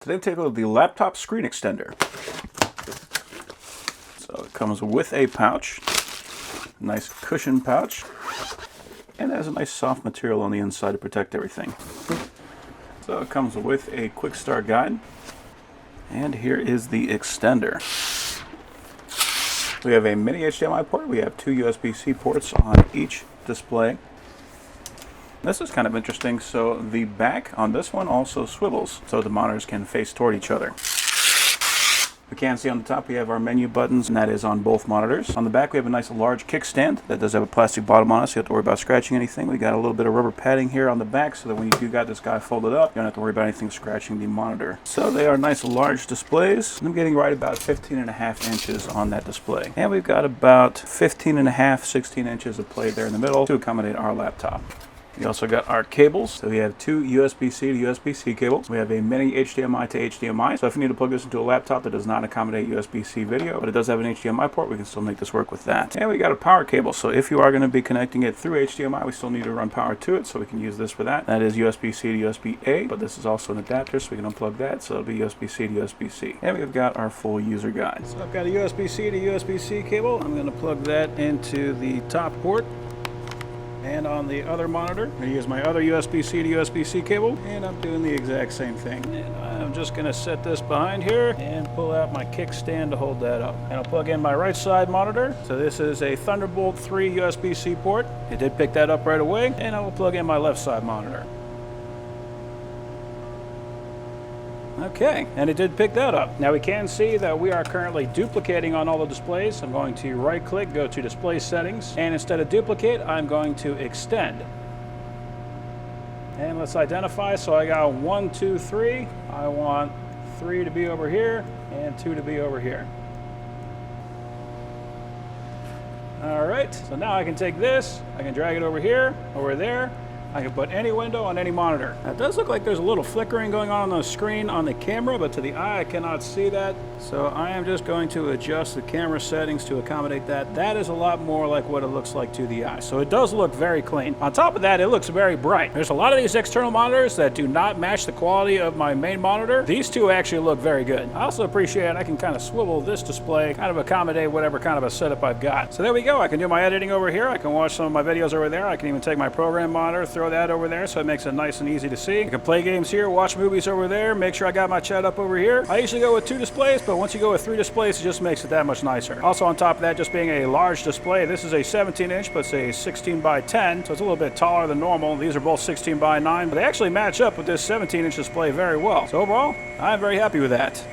Today we take a look at the laptop screen extender. So it comes with a pouch, nice cushion pouch, and it has a nice soft material on the inside to protect everything. So it comes with a quick start guide, and here is the extender. We have a mini HDMI port, we have two USB-C ports on each display. This is kind of interesting, so the back on this one also swivels, so the monitors can face toward each other. We can see on the top we have our menu buttons, and that is on both monitors. On the back we have a nice large kickstand that does have a plastic bottom on it, so you don't have to worry about scratching anything. We got a little bit of rubber padding here on the back, so that when you do got this guy folded up, you don't have to worry about anything scratching the monitor. So they are nice large displays. I'm getting right about 15.5 inches on that display. And we've got about 15.5, 16 inches of play there in the middle to accommodate our laptop. We also got our cables. So we have two USB-C to USB-C cables. We have a mini HDMI to HDMI. So if you need to plug this into a laptop that does not accommodate USB-C video, but it does have an HDMI port, we can still make this work with that. And we got a power cable. So if you are going to be connecting it through HDMI, we still need to run power to it, so we can use this for that. That is USB-C to USB-A, but this is also an adapter, so we can unplug that. So it'll be USB-C to USB-C. And we've got our full user guide. So I've got a USB-C to USB-C cable. I'm going to plug that into the top port. And on the other monitor, I'm going to use my other USB-C to USB-C cable, and I'm doing the exact same thing. And I'm just going to set this behind here and pull out my kickstand to hold that up. And I'll plug in my right side monitor. So this is a Thunderbolt 3 USB-C port. It did pick that up right away. And I will plug in my left side monitor. Okay, and it did pick that up. Now we can see that we are currently duplicating on all the displays. I'm going to right click, go to display settings, and instead of duplicate, I'm going to extend. And let's identify, so I got 1, 2, 3. I want 3 to be over here and 2 to be over here. All right, so now I can take this, I can drag it over here, over there. I can put any window on any monitor. Now, it does look like there's a little flickering going on the screen on the camera, but to the eye I cannot see that. So I am just going to adjust the camera settings to accommodate that. That is a lot more like what it looks like to the eye. So it does look very clean. On top of that, it looks very bright. There's a lot of these external monitors that do not match the quality of my main monitor. These two actually look very good. I also appreciate I can kind of swivel this display, kind of accommodate whatever kind of a setup I've got. So there we go. I can do my editing over here. I can watch some of my videos over there. I can even take my program monitor, throw that over there, so it makes it nice and easy to see. I can play games here, watch movies over there, make sure I got my chat up over here. I usually go with 2 displays, but once you go with 3 displays, it just makes it that much nicer. Also on top of that, just being a large display, this is a 17 inch, but it's a 16 by 10, so it's a little bit taller than normal. These are both 16 by 9, but they actually match up with this 17 inch display very well. So overall, I'm very happy with that.